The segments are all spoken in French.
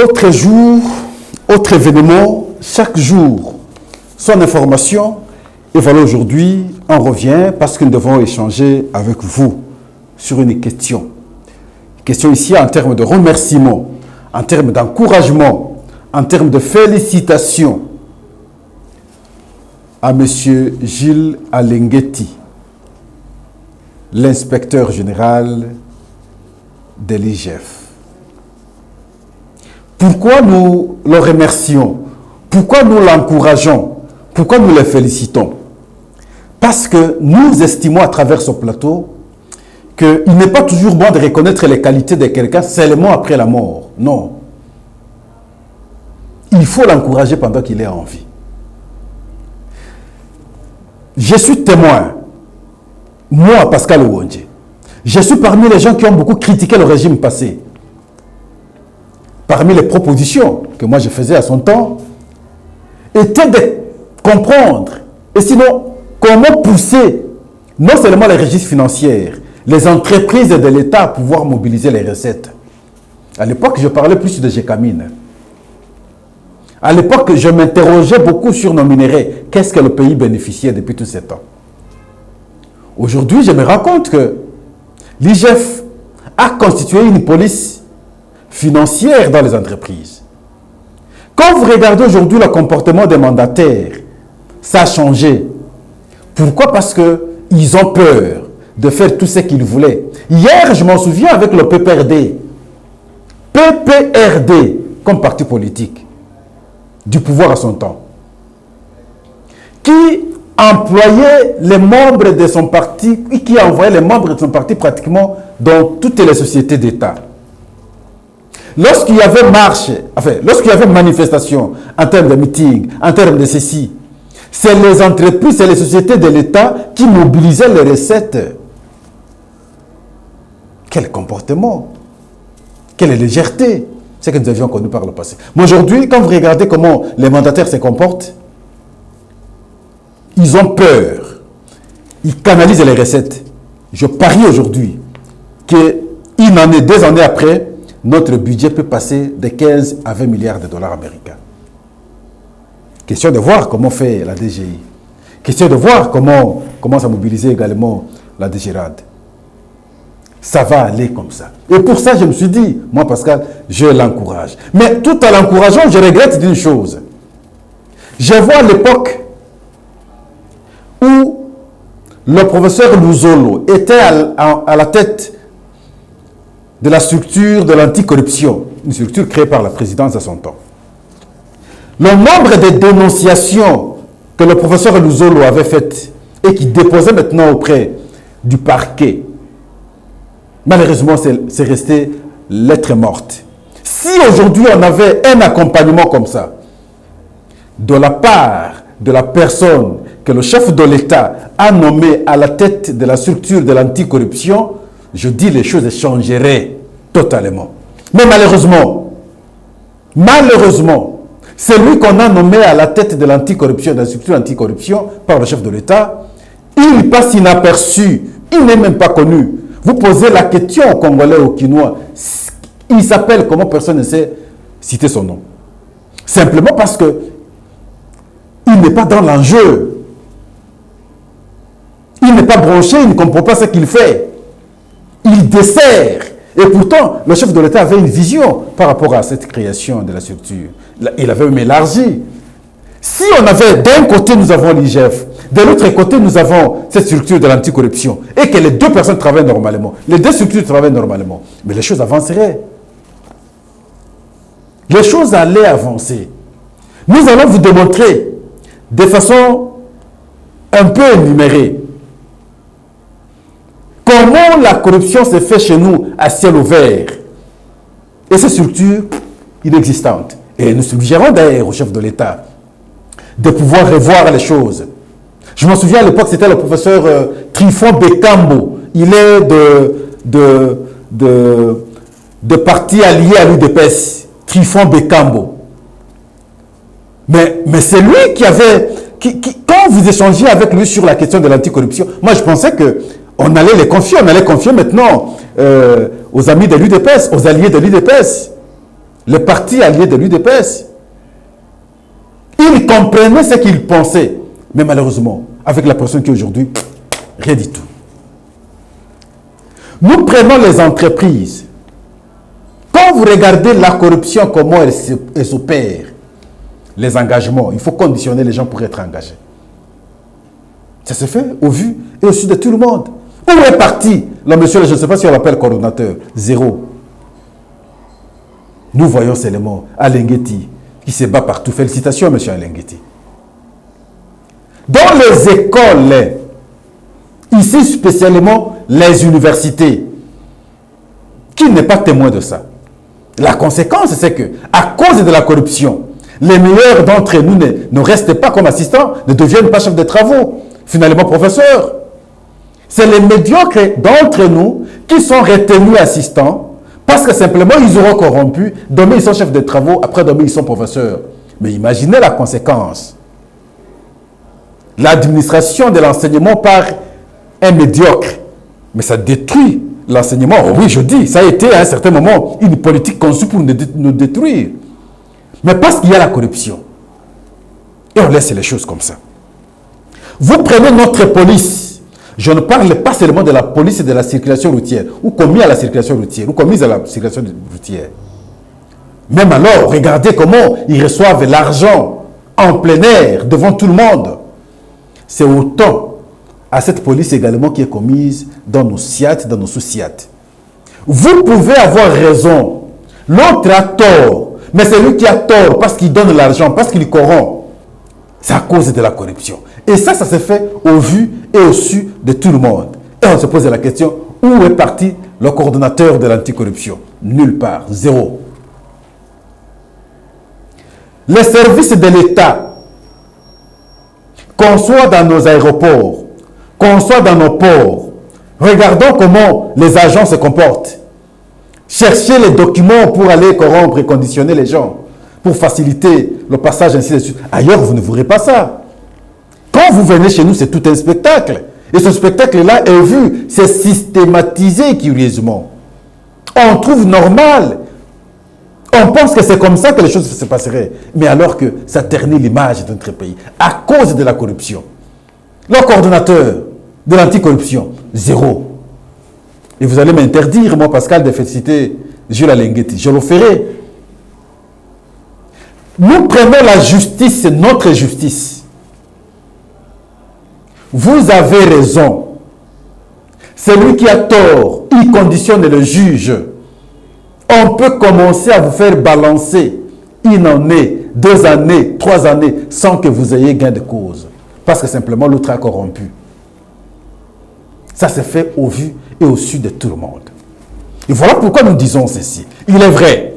Autre jour, autre événement, chaque jour, son information. Et voilà, aujourd'hui, on revient parce que nous devons échanger avec vous sur une question. Question ici en termes de remerciement, en termes d'encouragement, en termes de félicitations à M. Gilles Alengueti, l'inspecteur général de l'IGF. Pourquoi nous le remercions? Pourquoi nous l'encourageons? Pourquoi nous le félicitons? Parce que nous estimons à travers ce plateau qu'il n'est pas toujours bon de reconnaître les qualités de quelqu'un seulement après la mort. Non. Il faut l'encourager pendant qu'il est en vie. Je suis témoin, moi, Pascal Ouondje, je suis parmi les gens qui ont beaucoup critiqué le régime passé. Parmi les propositions que moi je faisais à son temps, était de comprendre, et sinon, comment pousser non seulement les registres financiers, les entreprises de l'État à pouvoir mobiliser les recettes. À l'époque, je parlais plus de Gécamine. À l'époque, je m'interrogeais beaucoup sur nos minéraux. Qu'est-ce que le pays bénéficiait depuis tous ces temps? Aujourd'hui, je me rends compte que l'IGF a constitué une police financière dans les entreprises. Quand vous regardez aujourd'hui le comportement des mandataires, ça a changé. Pourquoi? Parce qu'ils ont peur de faire tout ce qu'ils voulaient. Hier, je m'en souviens avec le PPRD. PPRD, comme parti politique, du pouvoir à son temps, qui employait les membres de son parti, qui envoyait les membres de son parti pratiquement dans toutes les sociétés d'État. Lorsqu'il y avait marche, lorsqu'il y avait manifestation, en termes de meeting, en termes de ceci, c'est les entreprises, c'est les sociétés de l'État qui mobilisaient les recettes. Quel comportement, quelle légèreté, c'est que nous avions connu par le passé. Mais aujourd'hui, quand vous regardez comment les mandataires se comportent, ils ont peur, ils canalisent les recettes. Je parie aujourd'hui qu'une année, 2 années après, notre budget peut passer de 15 à 20 milliards de dollars américains. Question de voir comment fait la DGI. Question de voir comment commence à mobiliser également la DGRAD. Ça va aller comme ça. Et pour ça, je me suis dit, moi Pascal, je l'encourage. Mais tout en l'encourageant, je regrette d'une chose. Je vois l'époque où le professeur Luzolo était à la tête de la structure de l'anticorruption, une structure créée par la présidence à son temps. Le nombre de dénonciations que le professeur Luzolo avait faites et qui déposait maintenant auprès du parquet, malheureusement, c'est resté lettre morte. Si aujourd'hui on avait un accompagnement comme ça, de la part de la personne que le chef de l'État a nommé à la tête de la structure de l'anticorruption, je dis les choses changeraient totalement. Mais malheureusement, c'est lui qu'on a nommé à la tête de l'anticorruption, de la structure anticorruption, par le chef de l'État. Il passe inaperçu, il n'est même pas connu. Vous posez la question aux Congolais, aux Quinois, il s'appelle comment? Personne ne sait citer son nom. Simplement parce que il n'est pas dans l'enjeu. Il n'est pas branché, il ne comprend pas ce qu'il fait. Il dessert. Et pourtant, le chef de l'État avait une vision par rapport à cette création de la structure. Il avait même élargi. Si on avait, d'un côté, nous avons l'IGF, de l'autre côté, nous avons cette structure de l'anticorruption, et que les deux personnes travaillent normalement, les deux structures travaillent normalement, mais les choses avanceraient. Les choses allaient avancer. Nous allons vous démontrer de façon un peu énumérée comment la corruption se fait chez nous à ciel ouvert. Et ces structures inexistantes. Et nous suggérons d'ailleurs au chef de l'État de pouvoir revoir les choses. Je me souviens à l'époque, c'était le professeur Trifon Bekambo. Il est de parti allié à l'UDPS. Trifon Bekambo. Mais c'est lui qui avait... quand vous échangez avec lui sur la question de l'anticorruption, moi je pensais qu'on allait les confier, on allait confier maintenant aux amis de l'UDPS, aux alliés de l'UDPS. les partis alliés de l'UDPS. Ils comprenaient ce qu'ils pensaient. Mais malheureusement, avec la personne qui est aujourd'hui, rien du tout. Nous prenons les entreprises. Quand vous regardez la corruption, comment elle s'opère, les engagements, il faut conditionner les gens pour être engagés. Ça se fait au vu et au su de tout le monde. Où est parti le monsieur, je ne sais pas si on l'appelle coordonnateur, zéro. Nous voyons seulement Alengueti qui se bat partout. Félicitations, monsieur Alengueti. Dans les écoles, ici spécialement les universités, qui n'est pas témoin de ça? La conséquence, c'est que, à cause de la corruption, les meilleurs d'entre nous ne restent pas comme assistants, ne deviennent pas chefs de travaux, finalement professeurs. C'est les médiocres d'entre nous qui sont retenus assistants parce que simplement ils auront corrompu. Demain ils sont chefs de travaux, après demain ils sont professeurs. Mais imaginez la conséquence. L'administration de l'enseignement par un médiocre. Mais ça détruit l'enseignement. Oh oui, je dis, ça a été à un certain moment une politique conçue pour nous détruire. Mais parce qu'il y a la corruption. Et on laisse les choses comme ça. Vous prenez notre police. Je ne parle pas seulement de la police et de la circulation routière, ou commis à la circulation routière, ou commise à la circulation routière. Même alors, regardez comment ils reçoivent l'argent en plein air, devant tout le monde. C'est autant à cette police également qui est commise dans nos SIAT, dans nos sous-SIAT. Vous pouvez avoir raison. L'autre a tort. Mais c'est lui qui a tort parce qu'il donne l'argent, parce qu'il corrompt. C'est à cause de la corruption. Et ça se fait au vu et au su de tout le monde. Et on se pose la question, où est parti le coordonnateur de l'anticorruption? Nulle part, zéro. Les services de l'État, qu'on soit dans nos aéroports, qu'on soit dans nos ports, regardons comment les agents se comportent. Cherchez les documents pour aller corrompre et conditionner les gens, pour faciliter le passage, ainsi de suite. Ailleurs, vous ne verrez pas ça. Quand vous venez chez nous, c'est tout un spectacle. Et ce spectacle-là est vu, c'est systématisé curieusement. On trouve normal. On pense que c'est comme ça que les choses se passeraient. Mais alors que ça ternit l'image de notre pays, à cause de la corruption. Le coordonnateur de l'anticorruption, zéro. Et vous allez m'interdire, moi, Pascal, de féliciter Jules Alengueti. Je le ferai. Nous prenons la justice, notre justice. Vous avez raison. Celui qui a tort, il conditionne le juge. On peut commencer à vous faire balancer une année, 2 années, 3 années, sans que vous ayez gain de cause. Parce que simplement l'autre a corrompu. Ça se fait au vu et au su de tout le monde. Et voilà pourquoi nous disons ceci. Il est vrai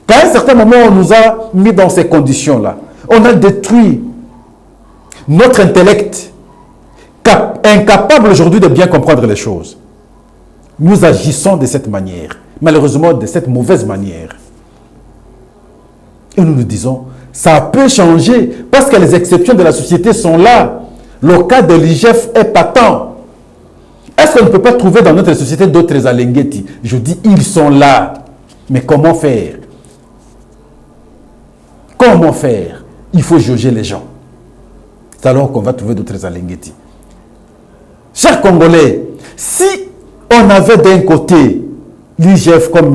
qu'à un certain moment, on nous a mis dans ces conditions-là. On a détruit notre intellect, incapable aujourd'hui de bien comprendre les choses. Nous agissons de cette manière, malheureusement de cette mauvaise manière. Et nous nous disons, ça peut changer parce que les exceptions de la société sont là. Le cas de l'IGF est patent. Est-ce qu'on ne peut pas trouver dans notre société d'autres Alengueti? Je dis, ils sont là. Mais comment faire? Comment faire? Il faut juger les gens. C'est alors qu'on va trouver d'autres Alengueti. Chers Congolais, si on avait d'un côté l'IGF comme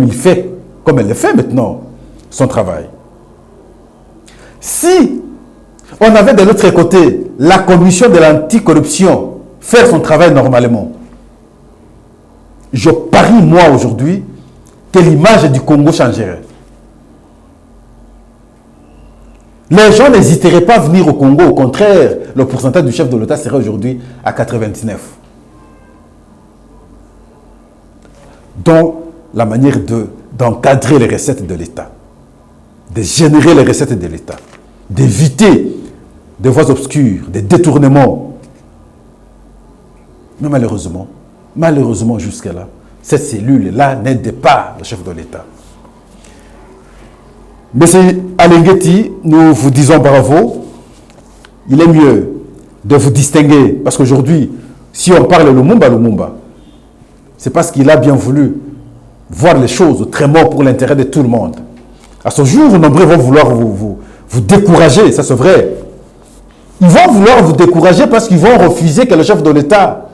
elle le fait maintenant, son travail, si on avait de l'autre côté la commission de l'anticorruption faire son travail normalement, je parie moi aujourd'hui que l'image du Congo changerait. Les gens n'hésiteraient pas à venir au Congo. Au contraire, le pourcentage du chef de l'État serait aujourd'hui à 99. Donc, la manière d'encadrer les recettes de l'État, de générer les recettes de l'État, d'éviter des voies obscures, des détournements. Mais malheureusement jusque-là, cette cellule-là n'aide pas le chef de l'État. Monsieur Alengueti, nous vous disons bravo. Il est mieux de vous distinguer. Parce qu'aujourd'hui, si on parle Lumumba, c'est parce qu'il a bien voulu voir les choses autrement pour l'intérêt de tout le monde. À ce jour, nombreux vont vouloir vous décourager, ça c'est vrai. Ils vont vouloir vous décourager parce qu'ils vont refuser que le chef de l'État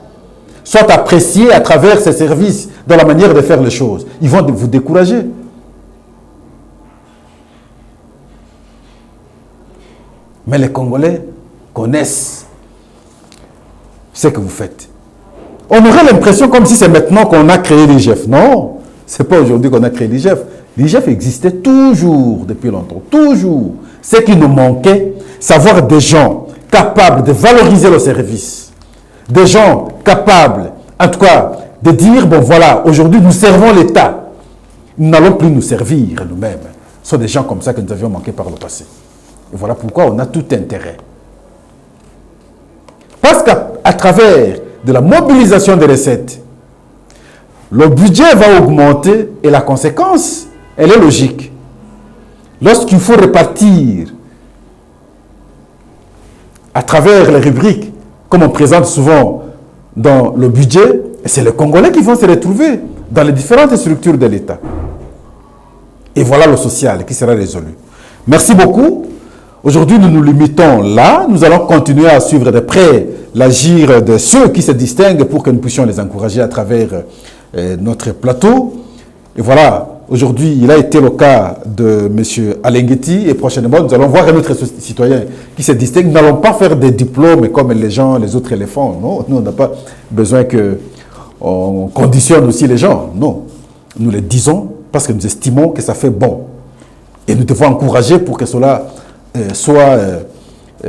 soit apprécié à travers ses services, dans la manière de faire les choses. Ils vont vous décourager. Mais les Congolais connaissent ce que vous faites. On aurait l'impression comme si c'est maintenant qu'on a créé l'IGF. Non, ce n'est pas aujourd'hui qu'on a créé l'IGF. L'IGF existait toujours, depuis longtemps, toujours. Ce qui nous manquait, c'est avoir des gens capables de valoriser le service. Des gens capables, en tout cas, de dire, bon voilà, aujourd'hui nous servons l'État. Nous n'allons plus nous servir nous-mêmes. Ce sont des gens comme ça que nous avions manqué par le passé. Et voilà pourquoi on a tout intérêt. Parce qu'à travers de la mobilisation des recettes, le budget va augmenter et la conséquence, elle est logique. Lorsqu'il faut répartir à travers les rubriques, comme on présente souvent dans le budget, c'est les Congolais qui vont se retrouver dans les différentes structures de l'État. Et voilà le social qui sera résolu. Merci beaucoup. Aujourd'hui, nous nous limitons là. Nous allons continuer à suivre de près l'agir de ceux qui se distinguent pour que nous puissions les encourager à travers notre plateau. Et voilà, aujourd'hui, il a été le cas de M. Alengueti et prochainement, nous allons voir un autre citoyen qui se distingue. Nous n'allons pas faire des diplômes comme les autres éléphants. Non, nous, on n'a pas besoin qu'on conditionne aussi les gens. Non, nous les disons parce que nous estimons que ça fait bon. Et nous devons encourager pour que cela soit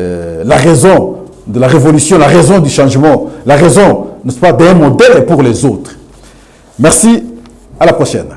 la raison de la révolution, la raison du changement, la raison, n'est-ce pas, d'un modèle pour les autres. Merci, à la prochaine.